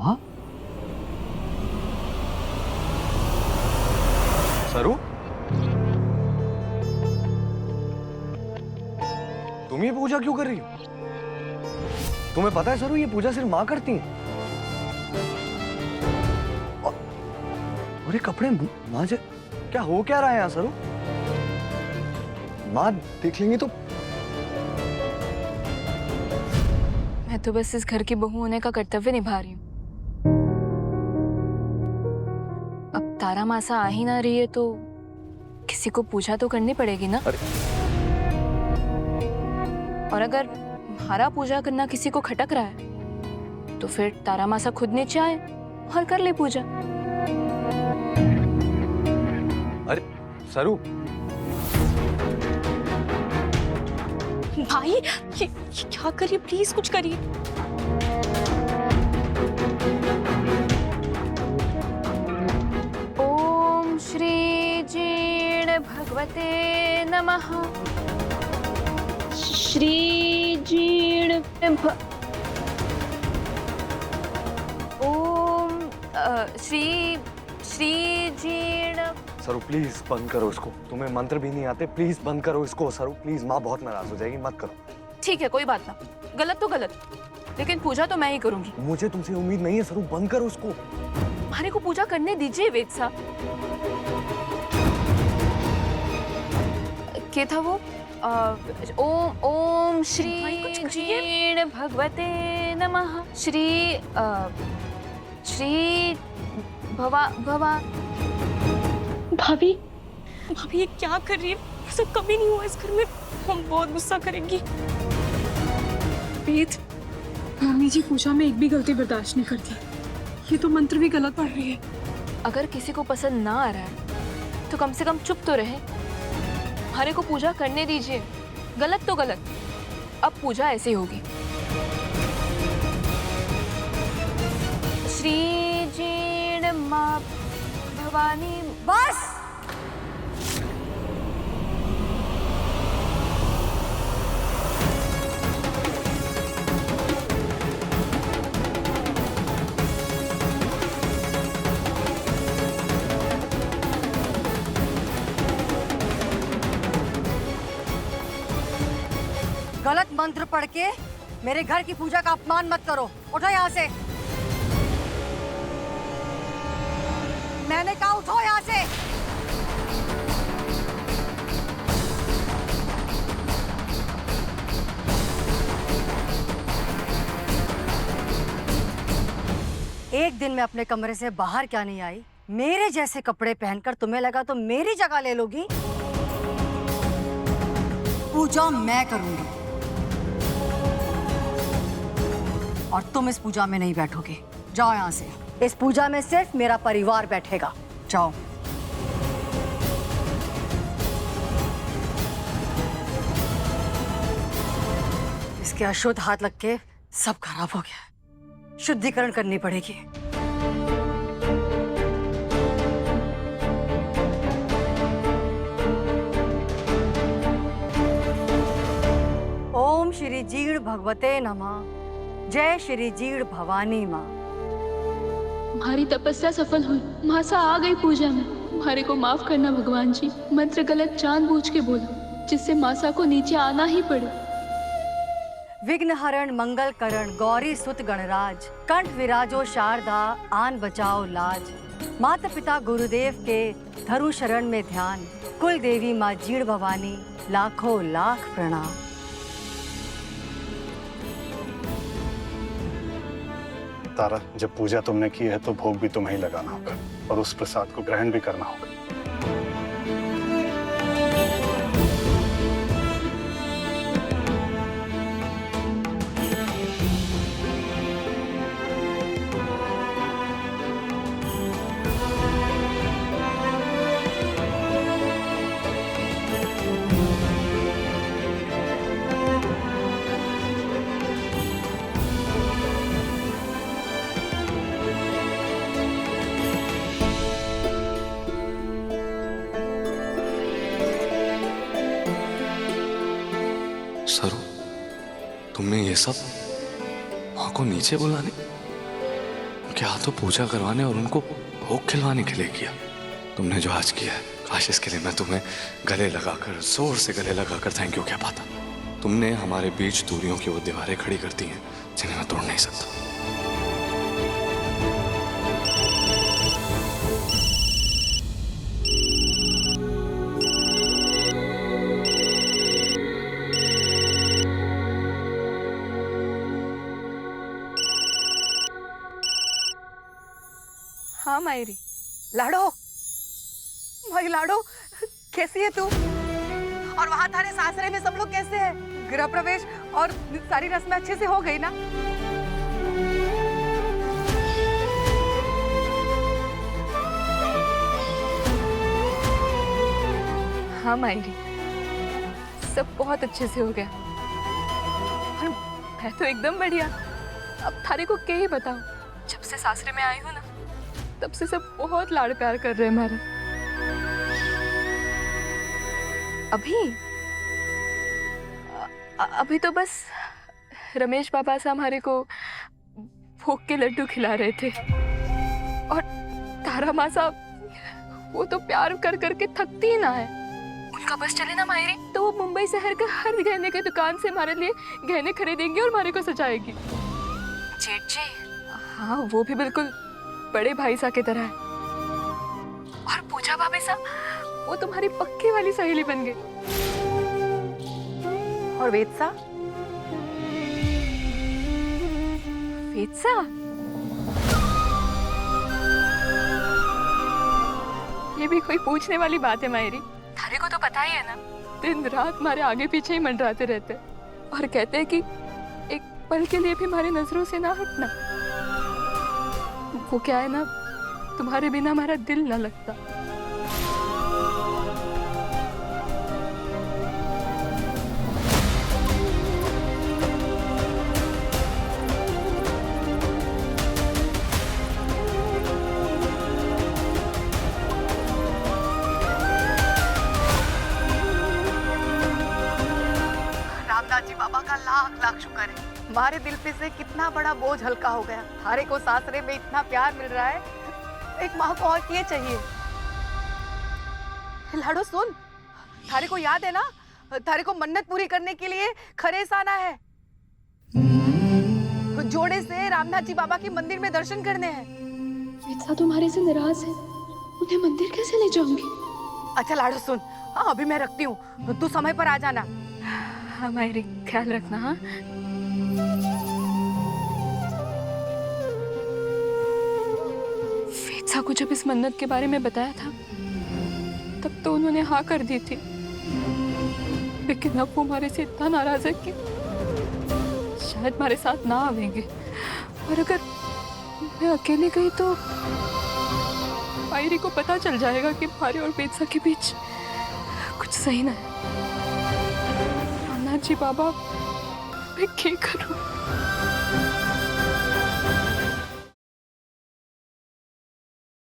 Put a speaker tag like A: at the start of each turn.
A: वाह सरू, तुम ये पूजा क्यों कर रही हो? तुम्हें पता है सरू, ये पूजा सिर्फ माँ करती है। और ये कपड़े माँ से क्या हो क्या रहा है यहाँ सरू? माँ देख लेंगी तो।
B: मैं तो बस इस घर की बहू होने का कर्तव्य निभा रही हूँ। अब तारा मासा आ ही ना रही है तो किसी को पूजा तो करनी पड़ेगी ना। और अगर हमारा पूजा करना किसी को खटक रहा है तो फिर तारा मासा खुद नीचे आए और कर ले पूजा।
A: अरे सरू,
B: भाई ये क्या करिए, प्लीज कुछ करिए। ओम श्री जीण भगवते नमः। श्री जीण ओम श्री जीण।
A: सरू प्लीज बंद करो इसको, तुम्हें मंत्र भी नहीं आते, प्लीज बंद करो इसको सरू प्लीज, माँ बहुत नाराज हो जाएगी, मत करो।
B: ठीक है कोई बात ना, गलत तो गलत, लेकिन पूजा तो मैं ही करूंगी।
A: मुझे तुमसे उम्मीद नहीं है सरू, बंद करो इसको।
B: हमारे को पूजा करने दीजिए वेद साहब। क्या था वो? ओम श्री जीण भगवते नमः। श्री भवा।
C: भाभी भाभी ये क्या कर रही है? ऐसा कभी नहीं हुआ इस घर में, हम बहुत गुस्सा करेंगी।
D: वेद, मम्मी जी पूजा में एक भी गलती बर्दाश्त नहीं करती। ये तो मंत्र भी गलत पढ़ रही है।
B: अगर किसी को पसंद ना आ रहा है तो कम से कम चुप तो रहे। हमारे को पूजा करने दीजिए, गलत तो गलत, अब पूजा ऐसे होगी। श्री जीण मां भवानी।
E: बस गलत मंत्र पढ़ के मेरे घर की पूजा का अपमान मत करो। उठो यहाँ से, मैंने कहा उठो यहाँ से। एक दिन मैं अपने कमरे से बाहर क्या नहीं आई, मेरे जैसे कपड़े पहनकर तुम्हें लगा तो मेरी जगह ले लोगी। पूजा मैं करूंगी और तुम इस पूजा में नहीं बैठोगे। जाओ यहाँ से, इस पूजा में सिर्फ मेरा परिवार बैठेगा। जाओ। इसके अशुद्ध हाथ लग के सब खराब हो गया, शुद्धिकरण करनी पड़ेगी। ओम श्री जीण भगवते नमः। जय श्री जीण भवानी माँ।
C: हमारी तपस्या सफल हुई, मासा आ गई पूजा में। हमारे को माफ करना भगवान जी, मंत्र गलत जानबूझ के बोला जिससे मासा को नीचे आना ही पड़े।
E: विघ्न हरण मंगल करण गौरी सुत गणराज, कंठ विराजो शारदा आन बचाओ लाज। माता पिता गुरुदेव के धरु शरण में ध्यान, कुल देवी माँ जीण भवानी लाखों लाख प्रणाम।
F: तारा, जब पूजा तुमने की है तो भोग भी तुम्हें ही लगाना होगा और उस प्रसाद को ग्रहण भी करना होगा।
G: सरू, तुमने ये सब माँ को नीचे बुलाने?
A: उनके हाथों पूजा करवाने और उनको भोग खिलवाने के लिए किया। तुमने जो आज किया है, काश इसके लिए मैं तुम्हें गले लगाकर, जोर से गले लगाकर थैंक यू कह पाता। तुमने हमारे बीच दूरियों की वो दीवारें खड़ी करती हैं जिन्हें मैं तोड़ नहीं सकता।
B: हाँ मायरी।
E: लाडो, भाई लाडो, कैसी है तू? और वहां थारे सासरे में सब लोग कैसे हैं? गृह प्रवेश और सारी रस्में अच्छे से हो गई ना?
B: हाँ मायरी, सब बहुत अच्छे से हो गया। और मैं तो एकदम बढ़िया। अब थारे को क्या ही बताऊं, जब से सासरे में आई हूं ना, तब से सब बहुत लाड़ प्यार कर रहे हैं हमारा। अभी तो बस रमेश पापा से हमारे को भोग के लड्डू खिला रहे थे। और तारा माँ साहब, वो तो प्यार कर करके थकती ही ना है। उनका बस चले ना मायरी, तो वो मुंबई शहर के हर गहने के दुकान से हमारे लिए गहने खरीदेंगी और हमारे को सजाएगी। जेठ जी, हाँ वो भी बिल्कुल बड़े भाई सा की तरह है। और पूजा भाभी साहब, वो तुम्हारी पक्की वाली सहेली बन गई।
E: और वेदसा?
B: वेदसा? ये भी कोई पूछने वाली बात है मायरी? थारे को तो पता ही है ना, दिन रात हमारे आगे पीछे ही मंडराते रहते और कहते हैं कि एक पल के लिए भी हमारी नजरों से ना हटना। वो क्या है ना, तुम्हारे बिना हमारा दिल ना लगता।
E: रामदास जी बाबा का लाख लाख शुक्र है, हमारे दिल पे से कितना बड़ा बोझ हल्का हो गया। थारे को सासरे में इतना प्यार मिल रहा है, एक माँ को और क्या चाहिए? लाडो सुन, थारे को याद है ना, थारे को मन्नत पूरी करने के लिए खरेस आना है। जोड़े से रामनाथ जी बाबा के मंदिर में दर्शन करने हैं।
C: वेदसा तुम्हारे से नाराज है, उन्हें मंदिर कैसे ले जाऊंगी?
E: अच्छा लाडो सुन, हाँ अभी मैं रखती हूँ, तू समय पर आ जाना।
B: हाँ मायरी, ख्याल रखना। हाँ वेदसा को जब इस मन्नत के बारे में बताया था, तब तो उन्होंने हाँ कर दी थी, लेकिन अब वो हमारे से इतना नाराज है कि शायद हमारे साथ ना आवेंगे। और अगर मैं अकेली गई तो मायरी को पता चल जाएगा कि हमारे और वेदसा के बीच कुछ सही ना है। रामनाथ जी बाबा, मैं क्या करूं?